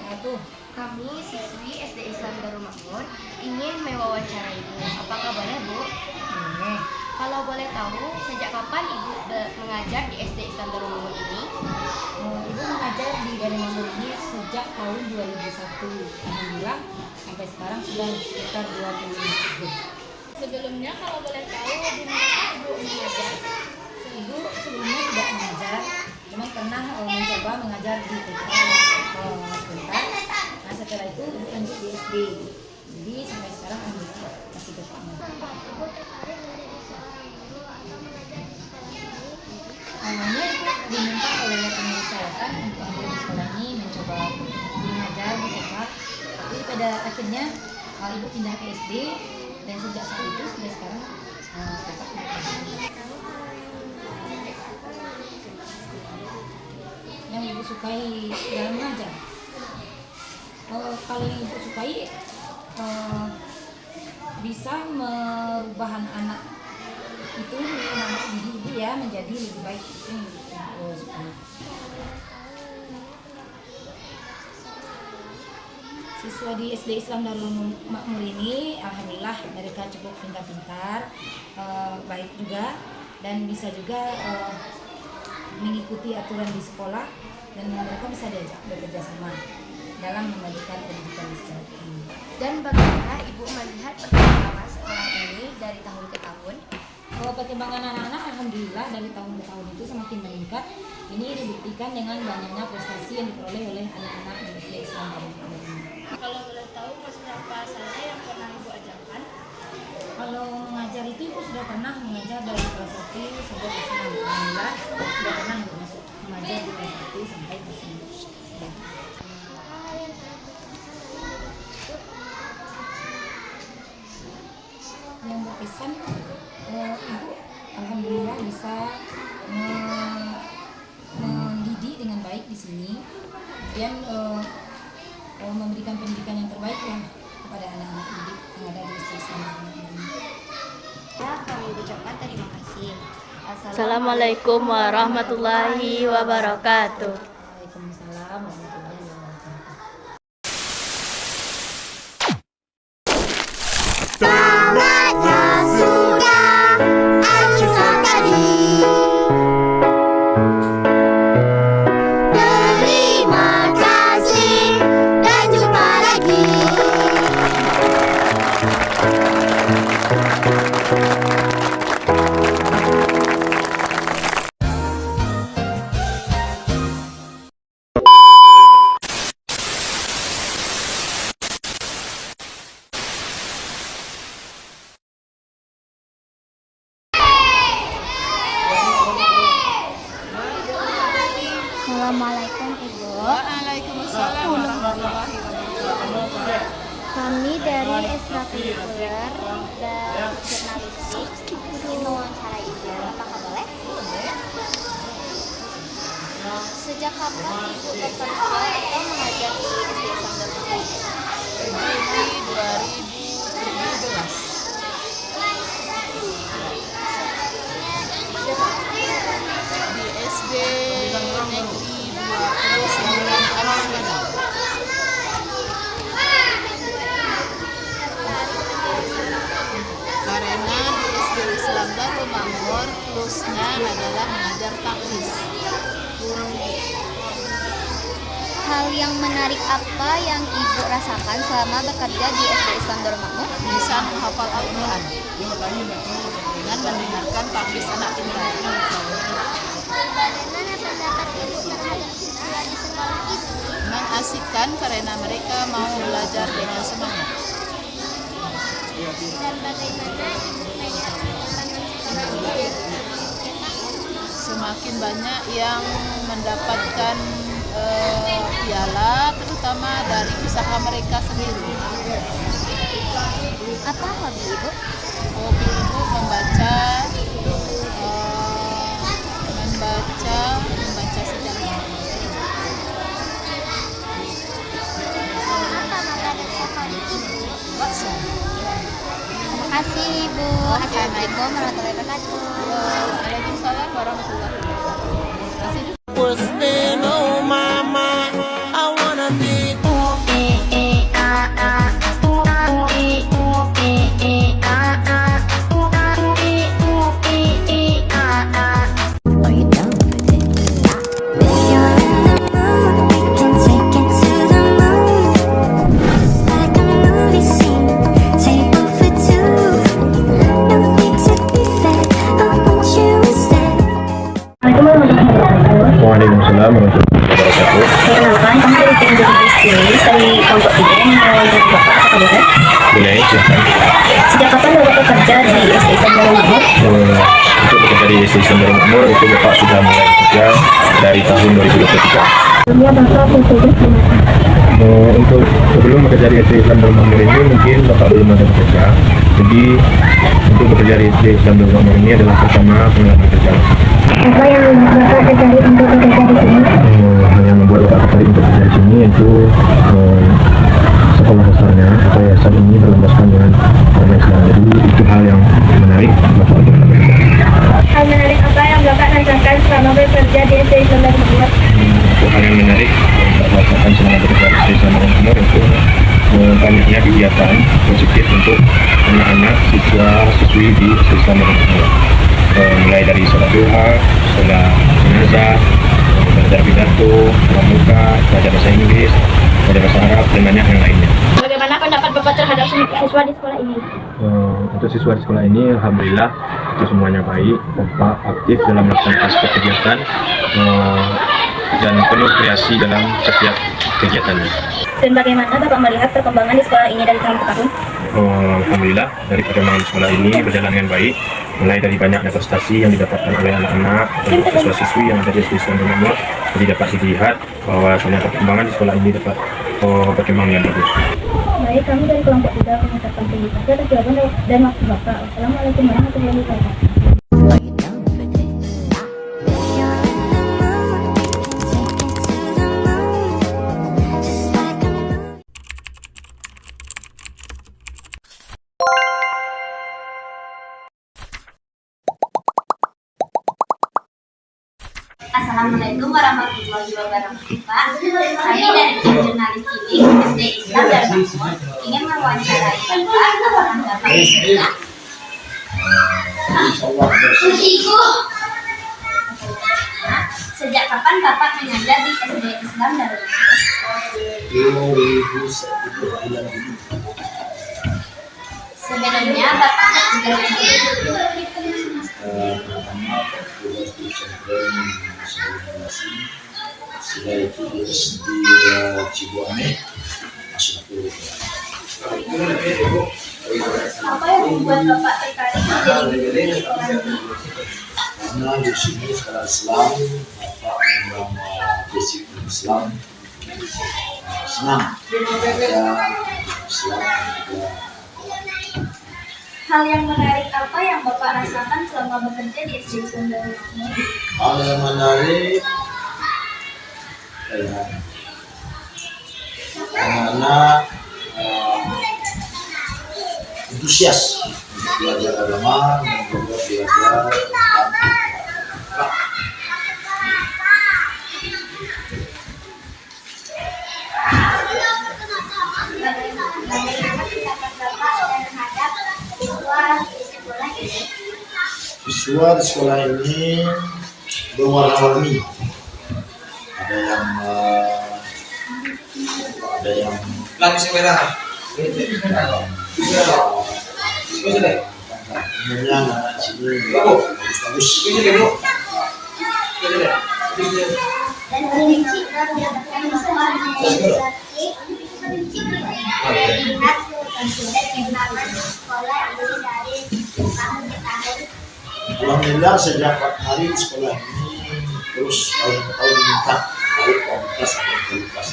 wabarakatuh. Kami siswi SD Islam Darul Makmur ingin mewawancarai Ibu. Apakah boleh, Bu? Boleh. Kalau boleh tahu, sejak kapan Ibu mengajar di SD Islam Darul Makmur ini? Ibu mengajar di Darul Makmur ini sejak tahun 2001. Alhamdulillah sampai sekarang sudah sekitar 25 tahun. Sebelumnya kalau boleh tahu di mana Ibu mengajar? Ibu sebelumnya tidak mengajar, cuma pernah mencoba mengajar di TK sebentar. Nah setelah itu ibu lanjut di SD. Jadi sampai sekarang alhamdulillah masih tetap mengajar. Ibu tertarik menjadi seorang guru atau mengajar di sekolah ini? Awalnya ibu diminta oleh pengurus yayasan untuk ambil di sekolah ini, mencoba mengajar di TK. Tapi pada akhirnya ibu pindah ke SD dan sejak saat itu sampai sekarang tetap mengajar. Yang ibu sukai dalam mengajar, kalau yang ibu sukai bisa merubah anak itu, anak didik ibu ya menjadi lebih baik, itu yang ibu sukai. Siswa di SD Islam Darul Makmur ini alhamdulillah mereka cukup pintar-pintar, baik juga, dan bisa juga mengikuti aturan di sekolah, dan mereka bisa diajak bekerja sama dalam memajukan pendidikan di sekolah ini. Dan bagaimana Ibu melihat perkembangan sekolah ini dari tahun ke tahun? Perkembangan anak-anak alhamdulillah dari tahun ke tahun itu semakin meningkat. Ini dibuktikan dengan banyaknya prestasi yang diperoleh oleh anak-anak di SD Islam Darul Makmur ini. Kalau boleh tahu kelas berapa saja yang pernah Ibu ajarkan? Kalau mengajar itu ibu sudah pernah mengajar dari kelas 1 sampai kelas 6. Alhamdulillah sudah pernah ibu masuk mengajar di kelas 1 sampai kelas 6. Hal yang sangat berkesan Yang berkesan, ibu alhamdulillah bisa mendidik dengan baik di sini, kemudian memberikan pendidikan yang terbaik lah kepada anak-anak didik yang ada di SD Islam Darul Makmur ini. Ya, kami ucapkan terima kasih. Assalamualaikum warahmatullahi wabarakatuh. Waalaikumsalam warahmatullahi wabarakatuh. Tamatnya sudah acuan tadi. Terima kasih dan jumpa lagi. Assalamualaikum Ibu. Waalaikumsalam warahmatullahi wabarakatuh. Kami dari ekstrakurikuler dan jurnalistik ingin mewawancarai Ibu. Apakah boleh? Sejak kapan Ibu tertarik atau mengajar di SD Islam Darul Makmur? Juli 2017. Di SD Negeri 29 Al-Madani. Karena di SD Islam Darul Makmur plusnya adalah mengajar taklis. Hal yang menarik apa yang Ibu rasakan selama bekerja di SD Islam Darul Makmur? Bisa menghafal Al-Quran dengan mendengarkan taklis anak pintar. Bagaimana pendapat Ibu terhadap siswa di sekolah ini? Mengasikkan karena mereka mau belajar dengan semangat. Dan bagaimana Ibu melihat perkembangan sekolah ini? Semakin banyak yang mendapatkan piala, terutama dari usaha mereka sendiri. Apa hobi Ibu? Hobi Ibu membaca, membaca sejarah. Apa materi favorit Ibu? Bakso. Terima kasih Ibu. Assalamualaikum warahmatullahi wabarakatuh. Waalaikumsalam warahmatullahi wabarakatuh. Terima kasih. What's been on my mind? I wanna be wabarakatuh. Perkenalkan, kamu dari tim bisnis dari kelompok 3 yang mau jadi Bapak apa boleh? Boleh, silakan. Sejak kapan Bapak bekerja di SD Islam Darul Makmur? Untuk bekerja di SD Islam Darul Makmur itu Bapak sudah mulai bekerja dari tahun 2023. Sebelumnya Bapak bekerja di mana? Untuk sebelum bekerja di SD Islam Darul Makmur ini mungkin Bapak belum ada bekerja. Jadi untuk bekerja di SD Islam Darul Makmur ini adalah pertama pengalaman kerja. Apa yang Bapak tertarik untuk bekerja di sini? Yang membuat Bapak tertarik untuk bekerja di sini yaitu sekolah dasarnya atau yayasan ini berlandaskan dengan agama Islam. Jadi itu hal yang menarik Bapak untuk bekerja. Hal menarik apa yang Bapak rasakan selama bekerja di SD Islam Darul Makmur? Hal yang menarik yang Bapak rasakan selama bekerja di SD Islam Darul Makmur itu banyaknya kegiatan positif untuk anak-anak siswa-siswi di SD Islam Darul Makmur. Mulai dari sholat duha, sholat jenazah, belajar pidato, pramuka, belajar bahasa Inggris, belajar bahasa Arab, dan banyak yang lainnya. Bagaimana pendapat Bapak terhadap siswa di sekolah ini? Untuk siswa di sekolah ini, alhamdulillah itu semuanya baik, Bapak aktif dalam melaksanakan setiap kegiatan dan penuh kreasi dalam setiap kegiatannya. Dan bagaimana Bapak melihat perkembangan di sekolah ini dari tahun ke tahun? Alhamdulillah dari perkembangan sekolah ini berjalan dengan baik, mulai dari banyaknya prestasi yang didapatkan oleh anak-anak dan siswa-siswi yang ada di SD Islam Darul Makmur. Jadi dapat dilihat bahwa perkembangan di sekolah ini dapat berkembang dengan bagus. Baik, kami dari kelompok 3 mengucapkan terima kasih atas jawaban dan waktu Bapak. Wassalamualaikum warahmatullahi wabarakatuh. Assalamualaikum warahmatullahi wabarakatuh. Kami dari tim jurnalis TV SD Islam Darul Makmur ingin mewawancarai Bapak. Apakah Bapak bersedia? Sejak kapan Bapak mengajar di SD Islam Darul Makmur? 2009. Sebelumnya Bapak bertugas di Pertama bertugas di pesantren Indonesia. Setelah itu di SD Cibuane masuk ke apa yang membuat Bapak tertarik menjadi guru di sekolah ini? karena di sini sekolah Islam, Bapak memang basic Islam, senang ada Islam juga. Hal yang menarik apa yang Bapak rasakan selama bekerja di SD Islam Darul Makmur? Hal yang menarik anak-anak antusias untuk belajar agama dan juga belajar tentang Bagaimana pendapat Bapak terhadap siswa di sekolah ini? siswa di sekolah ini berwarna-warni. Ada yang lapis merah. umumnya anak sini bagus-bagus. Dan jika mendapatkan Bapak melihat perkembangan sekolah ini dari tahun ke tahun. Alhamdulillah sejak hari di sekolah ini terus tahun ke tahun meningkat baik kualitas dan kualitas.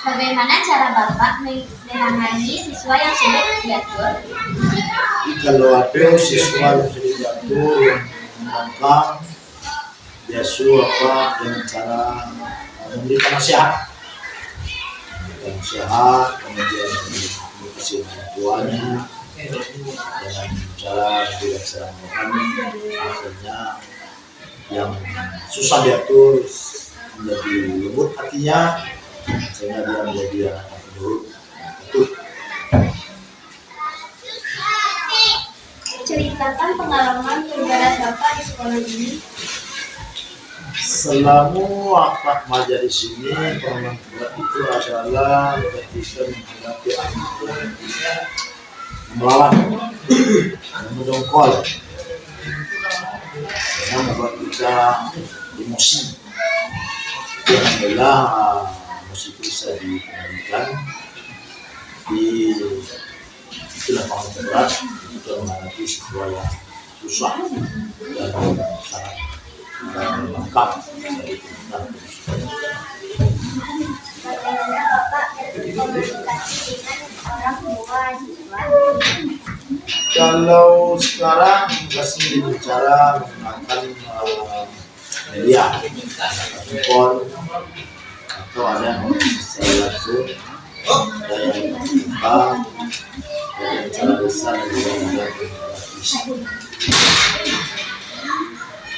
Bagaimana cara Bapak menangani siswa yang sulit diatur? Kalau ada siswa yang sudah jatuh yang menangkang, biasa apa dengan cara memberikan nasihat, kemudian kasih orang tuanya dengan cara tidak serangkan, akhirnya yang susah diatur menjadi lembut hatinya sehingga dia menjadi anak yang penurut. Ceritakan pengalaman terberat Bapak di sekolah ini. Selama waktu mengajar di sini, pengalaman berat itu adalah ketika menghadapi anak yang melawan, yang mendongkol. karena membuat kita emosi. Alhamdulillah emosi itu bisa dikendalikan di lapangan berat untuk menghadapi sebuah yang susah dan sangat lengkap dari tentang Bagaimana Bapak berkomunikasi dengan orang tua siswa? Kalau sekarang masih bicara menggunakan media, telepon, atau ada yang secara langsung, ada yang terbuka, ada yang secara besar, dan juga ada yang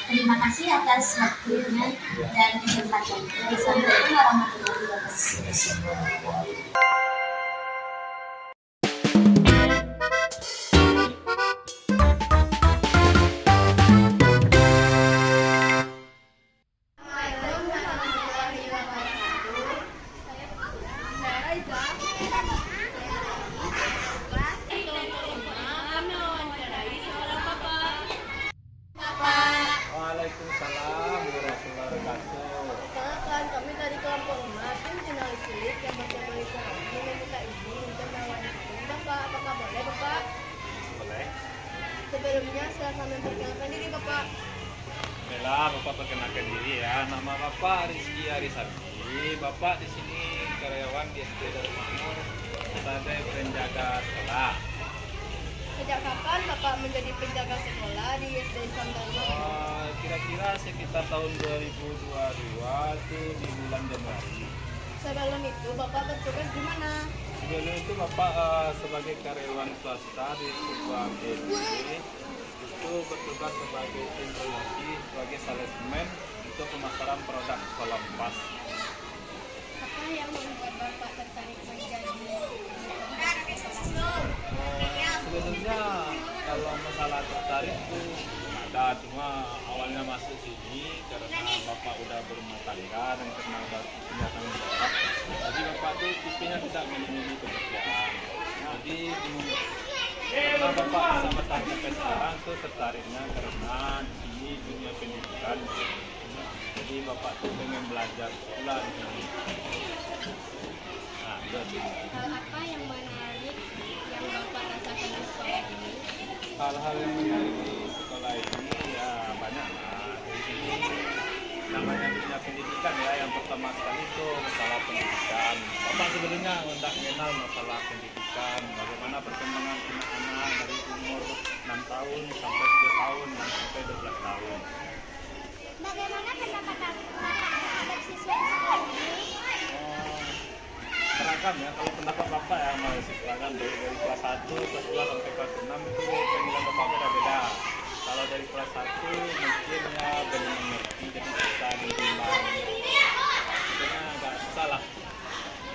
Terima kasih atas waktunya dan kesempatannya. Assalamualaikum warahmatullahi wabarakatuh. Waalaikumsalam warahmatullahi wabarakatuh. Perkenalkan, kami dari kelompok 5 tim jurnalis cilik yang berkomunikasi ini meminta izin untuk mewawancara Bapak. Apakah boleh, Bapak? Boleh. Sebelumnya saya akan memperkenalkan diri, Bapak. Baiklah, Bapak perkenalkan diri ya. Nama Bapak Rizky Arisardi. Bapak di sini karyawan di SD Darul Makmur sebagai penjaga sekolah. Sejak kapan Bapak menjadi penjaga sekolah di SD Islam Darul Makmur? Kira-kira sekitar tahun 2022 itu di bulan Januari. Sebelum itu Bapak bertugas di mana? Sebelum itu Bapak sebagai karyawan swasta di sebuah SD itu bertugas sebagai promosi sebagai salesman untuk pemasaran produk sekolah pas. Apa yang membuat Bapak tertarik menjadi Sebenarnya kalau masalah tertarik itu ada, cuma awalnya masuk sini karena Bapak udah berumah tangga dan karena punya tanggung jawab. Jadi Bapak tuh tipenya tidak memilih pekerjaan. Jadi karena Bapak bisa bertahan sampai sekarang tuh tertariknya karena di sini dunia pendidikan. Jadi Bapak tuh pengen belajar sekolah di sini. Nah, itu. hal apa yang menarik yang Bapak rasakan di sekolah ini? Hal-hal yang menarik di sekolah ini ya banyak lah. Di sini namanya dunia pendidikan ya, yang pertama sekali itu masalah pendidikan. Bapak sebenarnya hendak mengenal masalah pendidikan, bagaimana perkembangan anak-anak dari umur 6 tahun sampai 10 tahun dan sampai 12 tahun. Bagaimana pendapat Bapak terhadap siswa di sekolah ini? Seragam ya, kalau pendapat Bapak ya masih seragam dari kelas 1, kelas 2 sampai kelas 6 itu penilaian Bapak beda-beda. Kalau dari kelas 1 mungkin ya belum mengerti, jadi bisa dibilang sebenarnya agak susah lah.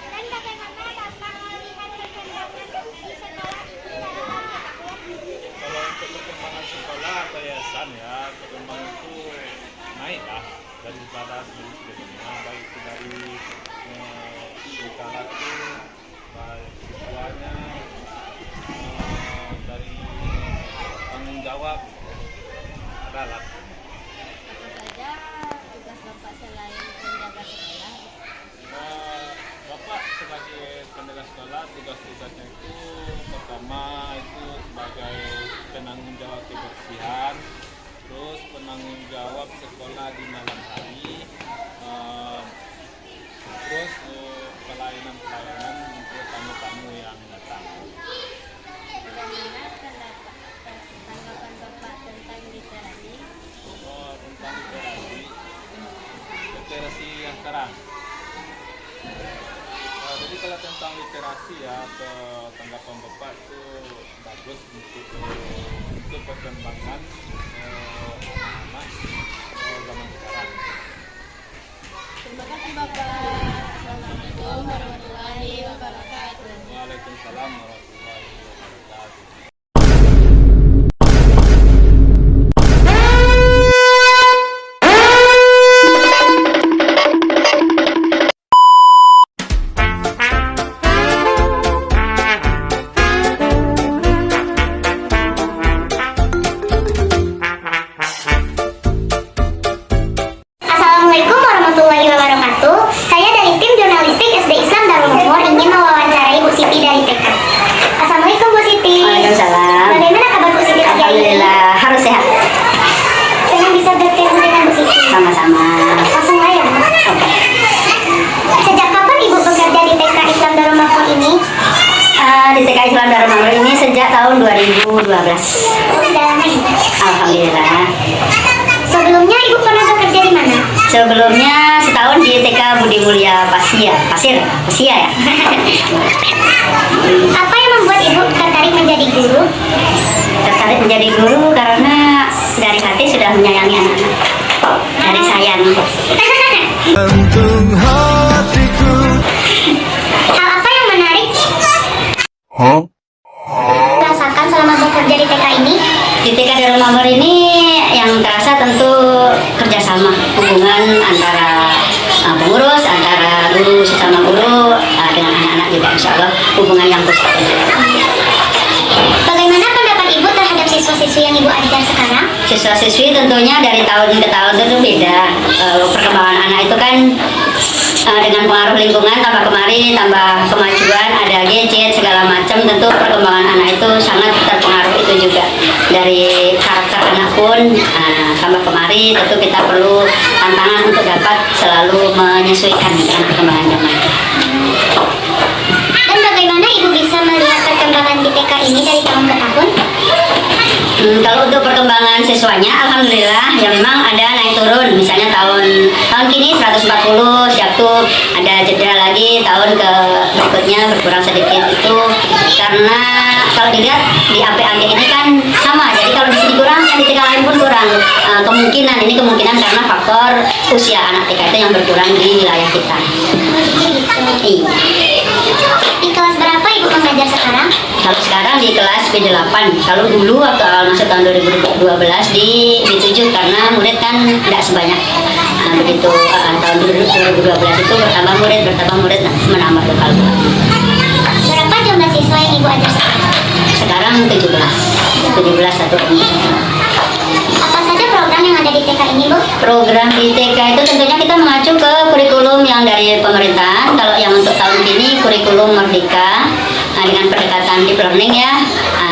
Dan bagaimana Bapak melihat perkembangan di sekolah ini dalam beberapa tahun? Kalau untuk perkembangan sekolah atau yayasan ya, perkembangan itu naik lah daripada sebelumnya, baik itu dari tingkatan baik siswanya, dari tanggung jawab adalah. Apa saja tugas Bapak selain menjaga sekolah? Bapak sebagai penjaga sekolah, tugas-tugasnya itu pertama itu sebagai penanggung jawab kebersihan, terus penanggung jawab sekolah di malam hari, terus pelayanan untuk tamu-tamu yang datang. Bagaimana tanggapan Bapak tentang literasi? Tentang literasi yang sekarang. Jadi kalau tentang literasi ya, tanggapan Bapak itu bagus untuk perkembangan anak-anak zaman sekarang. Terima kasih Bapak. Assalamualaikum warahmatullahi wabarakatuh. Waalaikumsalam warahmatullahi wabarakatuh. Sama-sama. Langsung aja. Sejak kapan Ibu bekerja di TK Islam Darul Makmur ini? Di TK Islam Darul Makmur ini sejak tahun 2012. Sudah lama ya? Alhamdulillah. Sebelumnya Ibu pernah bekerja di mana? Sebelumnya setahun di TK Budi Mulia Pasir ya. Apa yang membuat Ibu tertarik menjadi guru? Tertarik menjadi guru karena dari hati sudah menyayangi anak-anak. Dari sayang. Hal apa yang menarik rasakan selama bekerja di TK ini? Di TK Darul Makmur ini yang terasa tentu kerjasama, hubungan antara pengurus, antara guru sesama guru dengan anak-anak juga, insya Allah hubungan yang positif. Bagaimana pendapat Ibu terhadap siswa-siswi yang Ibu ajar sekarang? Siswa-siswi tentunya dari tahun ke tahun itu beda. Perkembangan anak itu kan dengan pengaruh lingkungan tambah kemari, tambah kemajuan, ada gadget segala macam, tentu perkembangan anak itu sangat terpengaruh itu juga. Dari karakter anak pun tambah kemari, tentu kita perlu tantangan untuk dapat selalu menyesuaikan dengan perkembangan zaman. Dan bagaimana Ibu bisa melihat perkembangan di TK ini dari tahun ke tahun? Kalau untuk perkembangan siswanya, alhamdulillah ya memang ada naik turun. Misalnya tahun kini 140, siap tuh ada jeda lagi tahun ke berikutnya berkurang sedikit itu karena kalau dilihat di APAG ini kan sama. Jadi kalau di sini kurang, kan di TK lain pun kurang. Kemungkinan karena faktor usia anak TK itu yang berkurang di wilayah kita. Iya. Di kelas berapa Ibu mengajar sekarang? Kalau sekarang di kelas B8, kalau dulu waktu awal masuk tahun 2012 di B7 karena murid kan tidak sebanyak. Nah begitu tahun 2012 itu bertambah murid menambah lokal. Berapa jumlah siswa yang Ibu ajar sekarang? Sekarang 17 satu. Apa saja program yang ada di TK ini, Bu? Program di TK itu tentunya kita mengacu ke kurikulum yang dari pemerintahan. Kalau yang untuk tahun ini kurikulum Merdeka dengan pendekatan deep learning ya.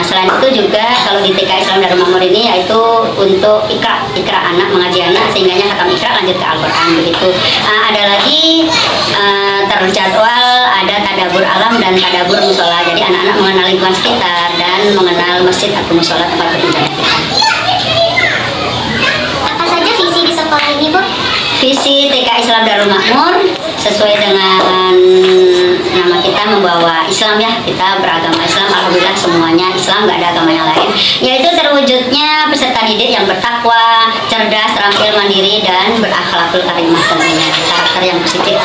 Selain itu juga kalau di TK Islam Darul Makmur ini yaitu untuk ikra anak, mengaji anak sehingganya khatam ikra lanjut ke Al-Quran begitu. Ada lagi terjadwal ada tadabur alam dan tadabur musola. Jadi anak-anak mengenal lingkungan sekitar dan mengenal masjid atau musola tempat beribadah kita. Apa saja visi di sekolah ini, Bu? Visi TK Islam Darul Makmur sesuai dengan nama kita membawa Islam ya, kita beragama Islam, alhamdulillah semuanya Islam, nggak ada agama yang lain, yaitu terwujudnya peserta didik yang bertakwa, cerdas, terampil, mandiri, dan berakhlakul karimah tentunya, karakter yang positif.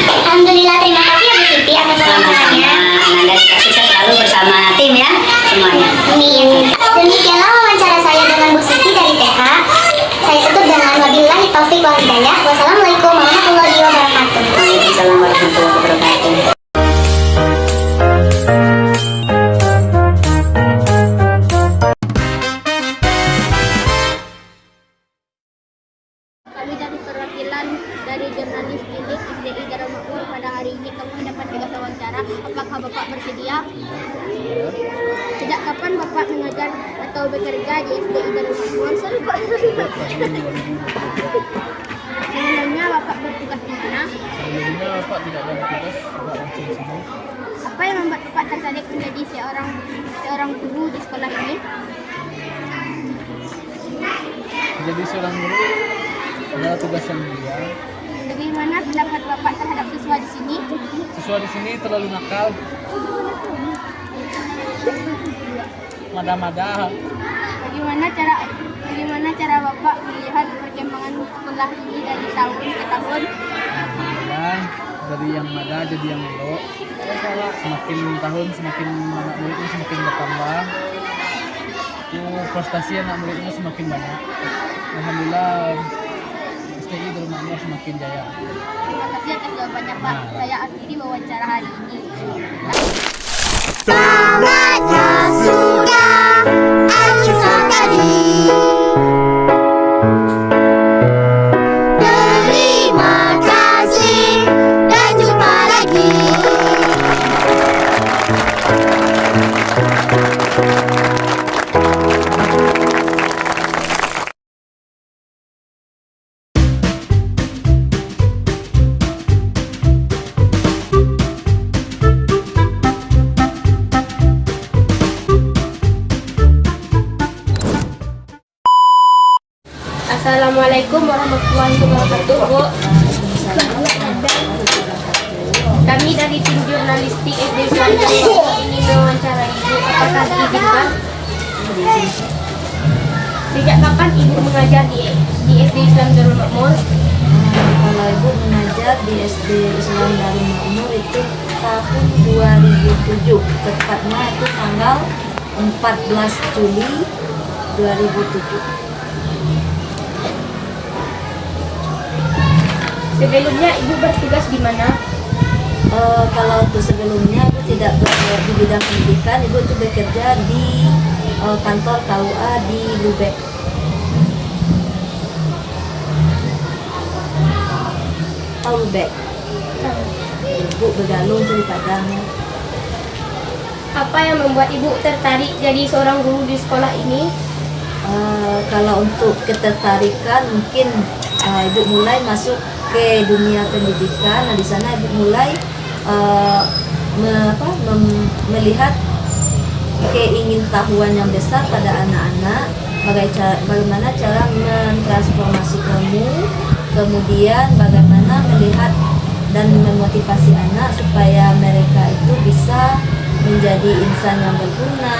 Alhamdulillah, terima kasih ya Bu Siti atas wawancaranya. Anda sukses selalu bersama tim ya semuanya. Amin. Demikianlah wawancara saya dengan Bu Siti dari TK. Saya tutup dengan wabillahi taufik wal hidayah. Wassalamualaikum warahmatullahi wabarakatuh. Waalaikumsalam warahmatullahi wabarakatuh. Kami dari perwakilan dari jurnalis cilik SDI Darul Makmur pada hari ini kami mendapat tugas wawancara. Apakah Bapak bersedia? Sejak kapan Bapak mengajar atau bekerja di SDI Darul Makmur? Sebelumnya Bapak bertugas di mana? Sebelumnya Bapak tidak ada tugas, Bapak langsung sini. Apa yang membuat Bapak tertarik menjadi seorang guru di sekolah ini? Jadi seorang guru adalah tugas yang mulia. Bagaimana pendapat Bapak terhadap siswa di sini? Siswa di sini terlalu nakal, mada-mada. Bagaimana cara Bapak melihat perkembangan sekolah ini dari tahun ke tahun? Alhamdulillah, dari yang mada jadi yang melok. Semakin tahun semakin anak muridnya semakin bertambah. Prestasi anak muridnya semakin banyak. Alhamdulillah, SDI Darul Makmur semakin jaya. Terima kasih atas jawabannya Pak. Saya akhiri wawancara hari ini. Sahabatnya sudah acuh tadi. Assalamualaikum warahmatullahi wabarakatuh, Bu. Kami dari tim jurnalistik SD Islam Darul Makmur ingin mewawancarai Ibu. Apakah diizinkan? Sejak kapan Ibu mengajar di SD Islam Darul Makmur? Kalau Ibu mengajar di SD Islam Darul Makmur itu tahun 2007, tepatnya itu tanggal 14 Juli 2007. Sebelumnya Ibu bertugas di mana? Kalau untuk sebelumnya Ibu tidak di bidang pendidikan, Ibu itu bekerja di kantor KUA di Lubek. Tahu Lubek? Ibu bergalung di Padang. Apa yang membuat Ibu tertarik jadi seorang guru di sekolah ini? Kalau untuk ketertarikan mungkin Ibu mulai masuk ke dunia pendidikan. Nah, di sana Ibu mulai melihat keingintahuan yang besar pada anak-anak, bagaimana cara mentransformasi ilmu, kemudian bagaimana melihat dan memotivasi anak supaya mereka itu bisa menjadi insan yang berguna,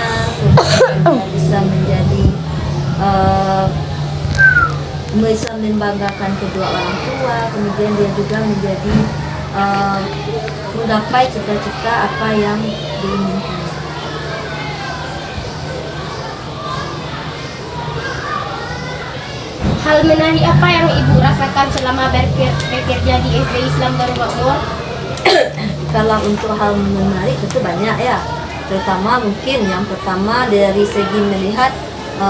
kemudian bisa menjadi bisa membanggakan kedua orang tua, kemudian dia juga menjadi menggapai cita-cita apa yang diinginkan. Hal menarik apa yang Ibu rasakan selama bekerja di SD Islam Darul Makmur? Kalau untuk hal menarik itu banyak ya, terutama mungkin yang pertama dari segi melihat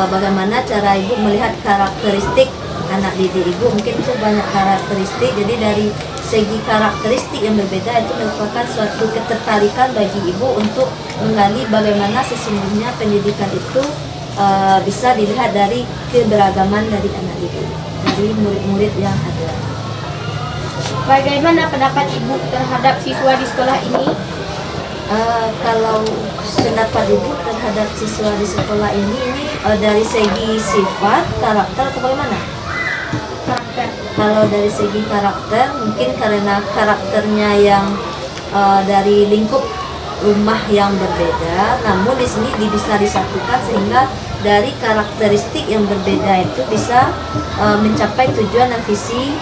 bagaimana cara Ibu melihat karakteristik anak didik Ibu. Mungkin itu banyak karakteristik, jadi dari segi karakteristik yang berbeda itu merupakan suatu ketertarikan bagi Ibu untuk menggali bagaimana sesungguhnya pendidikan itu bisa dilihat dari keberagaman dari anak didik, dari murid-murid yang ada. Bagaimana pendapat Ibu terhadap siswa di sekolah ini? Kalau pendapat Ibu terhadap siswa di sekolah ini dari segi sifat, karakter atau bagaimana? Karakter. Kalau dari segi karakter, mungkin karena karakternya yang dari lingkup rumah yang berbeda, namun di sini bisa disatukan sehingga dari karakteristik yang berbeda itu bisa mencapai tujuan dan visi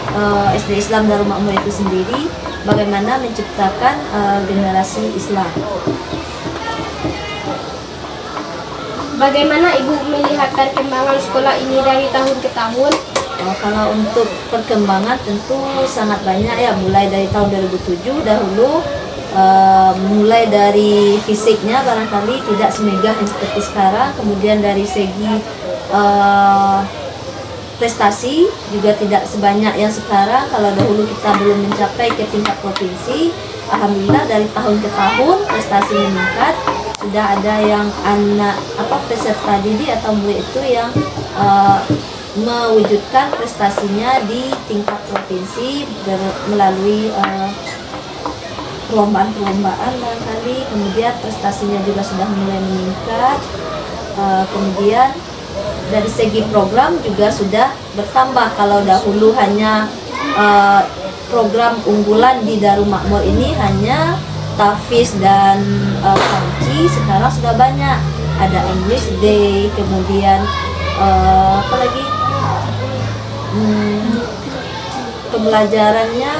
SD Islam Darul Makmur itu sendiri, bagaimana menciptakan generasi Islam. Bagaimana Ibu melihat perkembangan sekolah ini dari tahun ke tahun? Kalau untuk perkembangan tentu sangat banyak ya, mulai dari tahun 2007 dahulu. Mulai dari fisiknya barangkali tidak semegah yang seperti sekarang, kemudian dari segi prestasi juga tidak sebanyak yang sekarang. Kalau dahulu kita belum mencapai ke tingkat provinsi, alhamdulillah dari tahun ke tahun prestasi meningkat. Sudah ada yang peserta didik atau murid itu yang mewujudkan prestasinya di tingkat provinsi melalui perlombaan barangkali, kemudian prestasinya juga sudah mulai meningkat. Kemudian dari segi program juga sudah bertambah. Kalau dahulu hanya program unggulan di Darul Makmur ini hanya tahfiz dan panci, sekarang sudah banyak. Ada English Day, kemudian pembelajarannya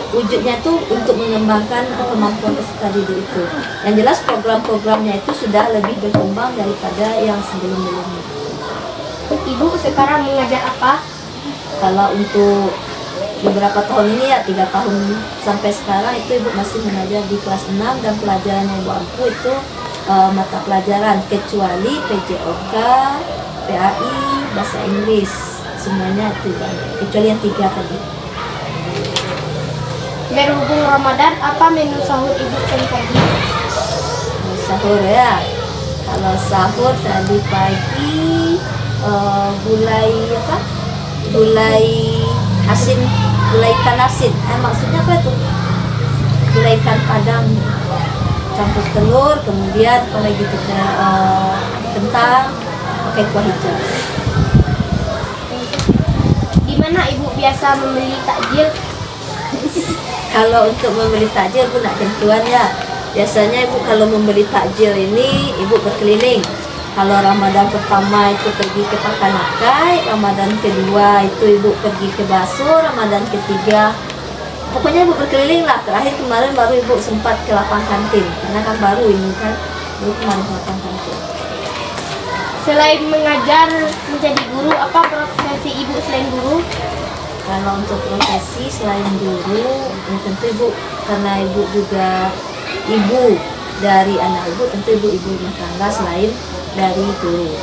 wujudnya itu untuk mengembangkan kemampuan peserta didik itu. Yang jelas program-programnya itu sudah lebih berkembang daripada yang sebelum-sebelumnya. Ibu sekarang mengajar apa? Kalau untuk beberapa tahun ini ya 3 tahun sampai sekarang itu Ibu masih mengajar di kelas 6 dan pelajaran yang Ibu ampu itu mata pelajaran kecuali PJOK, PAI, bahasa Inggris, semuanya itu kecuali yang 3 tadi. Berhubung Ramadan, apa menu sahur Ibu pagi? Sahur ya. Kalau sahur tadi pagi gulai asin, gulai ikan asin. Maksudnya apa itu? Gulai ikan Padang campur telur, kemudian kentang, pakai kuah hijau. bagaimana Ibu biasa membeli takjil? Kalau untuk membeli takjil Bu nak tentuan ya. Biasanya Ibu kalau membeli takjil ini Ibu berkeliling. Kalau Ramadan pertama itu pergi ke Pakanakai, Ramadan kedua itu Ibu pergi ke Baso, Ramadan ketiga pokoknya Ibu berkeliling lah. Terakhir kemarin baru Ibu sempat ke lapang kantin karena kan baru ini kan Ibu kemarin ke lapang kantin. Selain mengajar menjadi guru, apa profesi Ibu selain guru? Kalau untuk profesi selain guru, ya tentu Ibu karena Ibu juga ibu dari anak Ibu, tentu Ibu rumah tangga selain dari guru.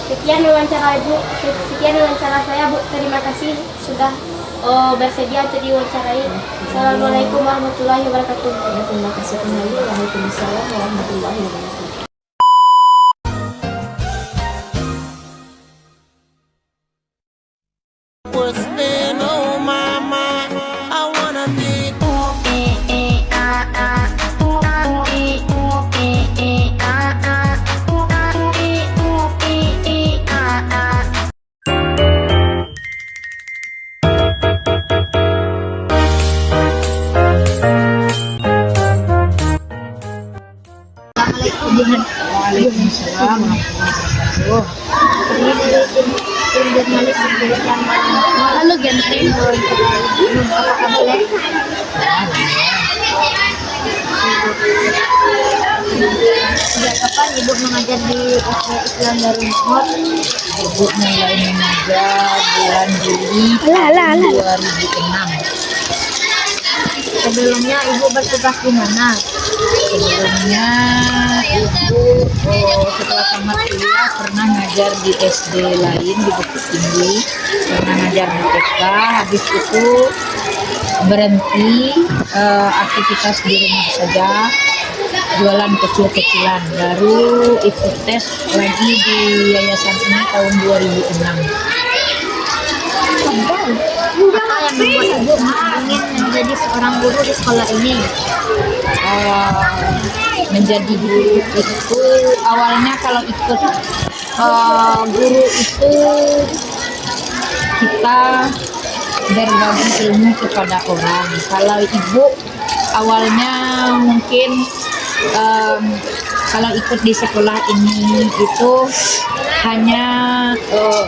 Sekian wawancara Ibu, sekian wawancara saya Bu. Terima kasih sudah bersedia untuk diwawancarai. Assalamualaikum warahmatullahi wabarakatuh. Ya, terima kasih kembali. Waalaikumsalam warahmatullahi wabarakatuh. Waalaikumsalam warahmatullahi wabarakatuh. Halo genteng, apakah boleh? Sejak kapan Ibu mengajar di SD Islam Darul Makmur? Ibu mulai mengajar bulan Juli tahun 2006. Sebelumnya Ibu bertugas di mana? Sebelumnya Ibu setelah tamat kuliah pernah ngajar di SD lain di Bukit Tinggi, pernah ngajar di TK, habis itu berhenti aktivitas di rumah saja, jualan kecil-kecilan, baru ikut tes lagi di yayasan ini tahun 2006. Apa yang membuat Ibu ingin menjadi seorang guru di sekolah ini? Menjadi guru itu awalnya kalau ikut guru itu kita berbagi ilmu kepada orang. Kalau Ibu awalnya mungkin kalau ikut di sekolah ini itu hanya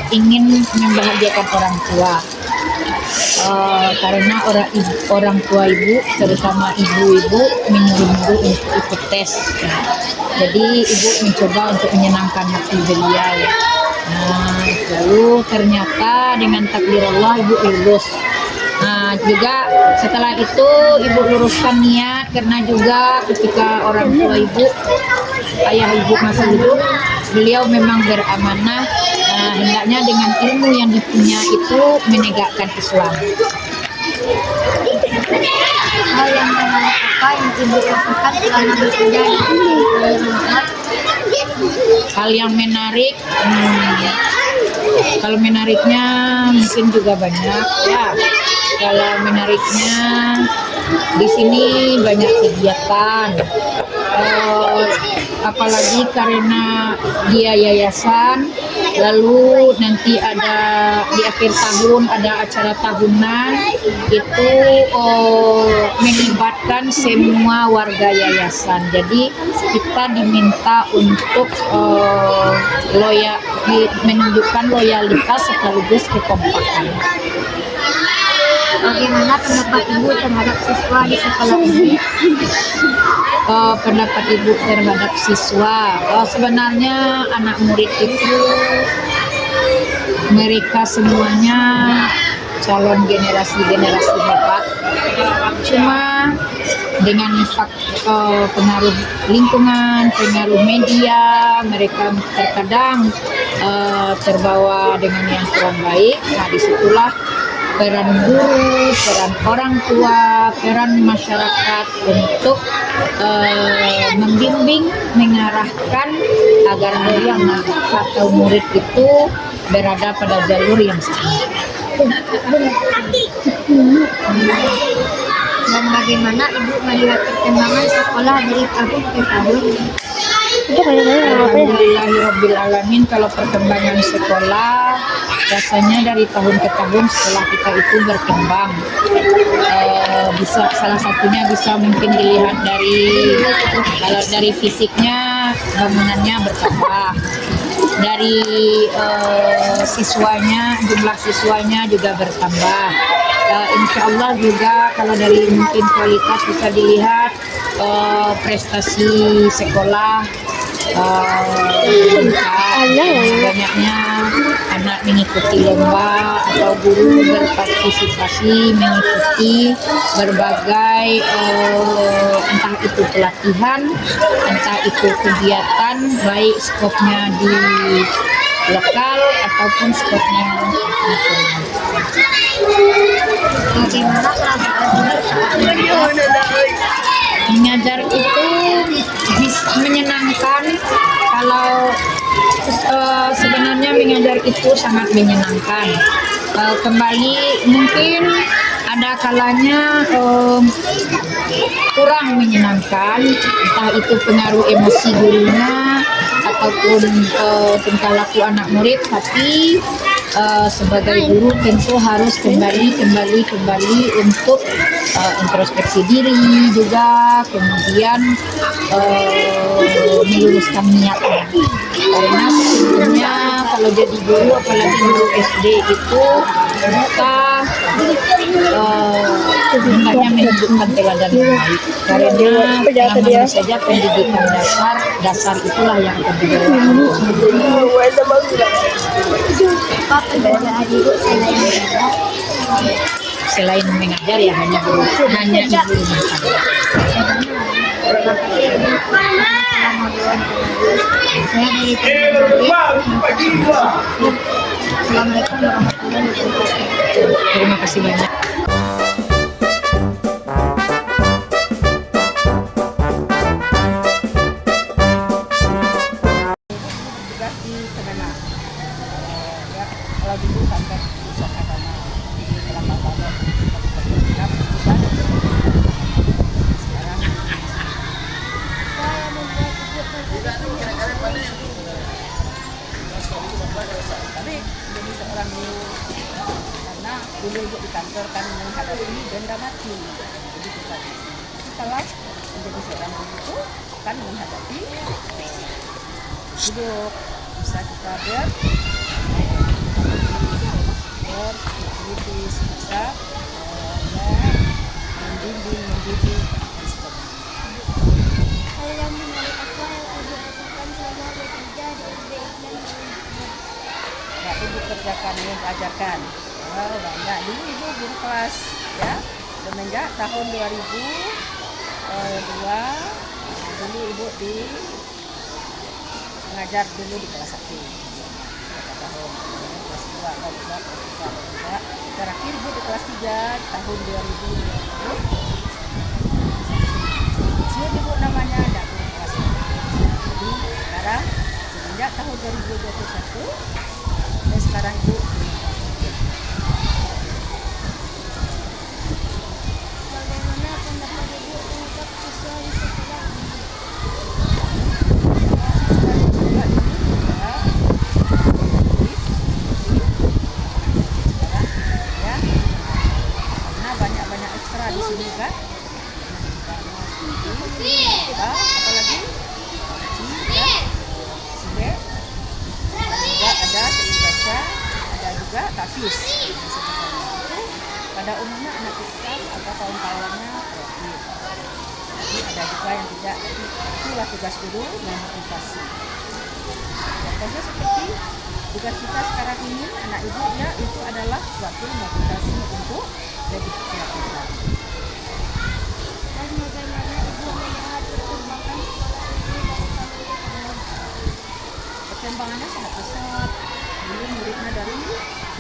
ingin membahagiakan orang tua. Karena orang tua Ibu, terutama ibu-ibu menyuruh-nyuruh untuk ikut tes. Jadi Ibu mencoba untuk menyenangkan hati beliau. Lalu ternyata dengan takdir Allah Ibu lulus. Juga setelah itu Ibu luruskan niat karena juga ketika orang tua Ibu, ayah Ibu masih hidup, beliau memang beramanah. Hendaknya dengan ilmu yang dipunya itu menegakkan Islam. Hal yang menarik apa yang Ibu lakukan selama bekerja di Darul Makmur? Hal yang menarik, kalau menariknya mungkin juga banyak ya. Kalau menariknya di sini banyak kegiatan, apalagi karena dia yayasan, lalu nanti ada di akhir tahun ada acara tahunan itu melibatkan semua warga yayasan. Jadi kita diminta untuk menunjukkan loyalitas sekaligus kekompakan. Bagaimana pendapat Ibu terhadap siswa di sekolah ini? Pendapat Ibu terhadap siswa, sebenarnya anak murid itu mereka semuanya calon generasi-generasi hebat. Cuma dengan pengaruh lingkungan, pengaruh media, mereka terkadang terbawa dengan yang kurang baik. Nah, disitulah peran guru, peran orang tua, peran masyarakat untuk membimbing, mengarahkan agar anak atau murid itu berada pada jalur yang sama. Dan bagaimana Ibu melihat perkembangan sekolah dari tahun ke tahun? Alhamdulillahirobbilalamin. Kalau perkembangan sekolah rasanya dari tahun ke tahun sekolah kita itu berkembang. Bisa salah satunya bisa mungkin dilihat dari kalau dari fisiknya bangunannya bertambah, dari siswanya, jumlah siswanya juga bertambah. Insya Allah juga kalau dari mungkin kualitas bisa dilihat prestasi sekolah banyaknya anak mengikuti lomba atau guru berpartisipasi mengikuti berbagai entah itu pelatihan, entah itu kegiatan baik skopnya di lokal ataupun skopnya nasional. Bagaimana perasaan Mengajar itu menyenangkan. Kalau sebenarnya mengajar itu sangat menyenangkan. Kembali mungkin ada kalanya kurang menyenangkan, entah itu pengaruh emosi gurunya ataupun tingkah laku anak murid, tapi sebagai guru tentu harus kembali untuk introspeksi diri juga, kemudian meluruskan niatnya. Karena sebetulnya kalau jadi guru, apalagi guru SD itu kita hendaknya menunjukkan teladan yang baik. Karena namanya saja pendidikan dasar itulah yang akan dijalankan. apa perbedaan ibu Selain mengajar ya hanya ibu rumah tangga. Terima kasih banyak. Kalau dulu sampai bisa karena di kelapa badan sekarang tapi jadi seorang guru karena dulu ibu di kantor kan menghadapi denda mati, jadi kita setelah menjadi seorang guru itu kan menghadapi hidup bisa kita kritis bisa membimbing mendidik dan sebagainya. Hal yang menarik apa yang ibu lakukan selama bekerja di SD Islam Nah, ibu kerjakan yang ajarkan. Banyak dulu ibu guru kelas ya, semenjak tahun 2002 dulu ibu mengajar dulu di kelas 1 tahun, kelas 2, terakhir ibu di kelas 3 tahun 2020. Siapa ibu namanya ada guru kelas 1. Jadi sekarang semenjak tahun 2021 dan sekarang ibu bagaimana pendapat ibu terhadap siswa di sekolah ini? Banyak ekstra di sini kan, apalagi silet, juga ada seni baca, ada juga tahfiz. Pada umumnya anak Islam atau kaum kawannya kreatif. Jadi ada juga yang tidak. Itulah tugas guru memotivasi. Contohnya seperti tugas kita sekarang ini, anak ibu ya itu adalah suatu motivasi untuk lebih kreatif. Dan bagaimana ibu melihat perkembangan sekolah ini dari tahun ke tahun? Perkembangannya sangat pesat. Dulu muridnya dari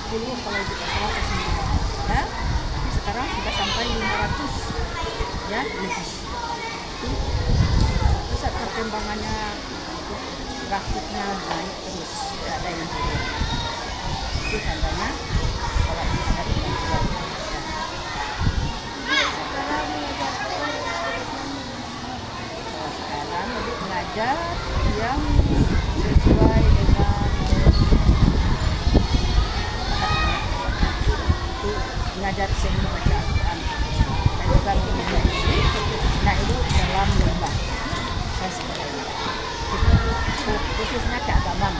10 kalau di sekolah ke 9 ya, tapi sekarang sudah sampai 500 ya lebih. Itu pesat perkembangannya, grafiknya naik terus, tidak ada yang turun. Itu tandanya kalau ini ada kemajuan. Sekarang ibu mengajar yang sesuai dengan mengajar seni membaca Al-Quran dan juga mengaji nah itu dalam lomba saya sebenarnya khususnya keagamaan.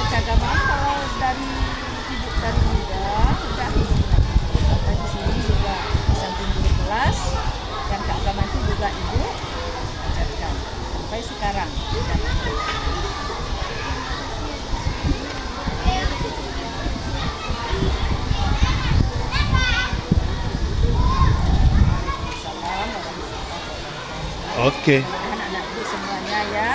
Keagamaan kalau dari ibu dari muda udah sampai di sini juga di samping guru kelas yang keagamaan itu juga ibu ajarkan sampai sekarang. Oke. Anak-anakku semuanya ya.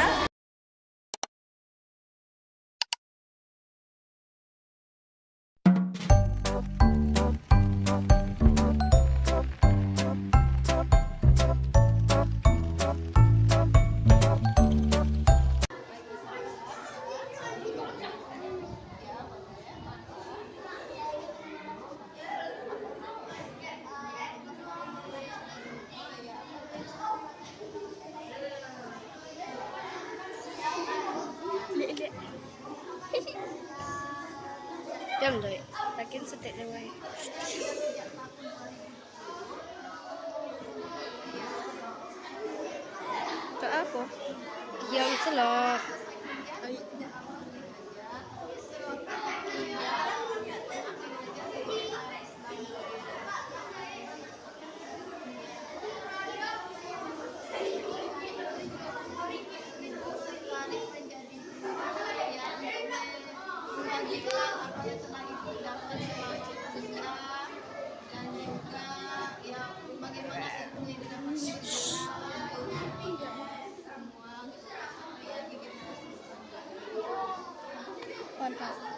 Diam doi, lakin setik lewai. Tak apa? Diam celah. Mantap.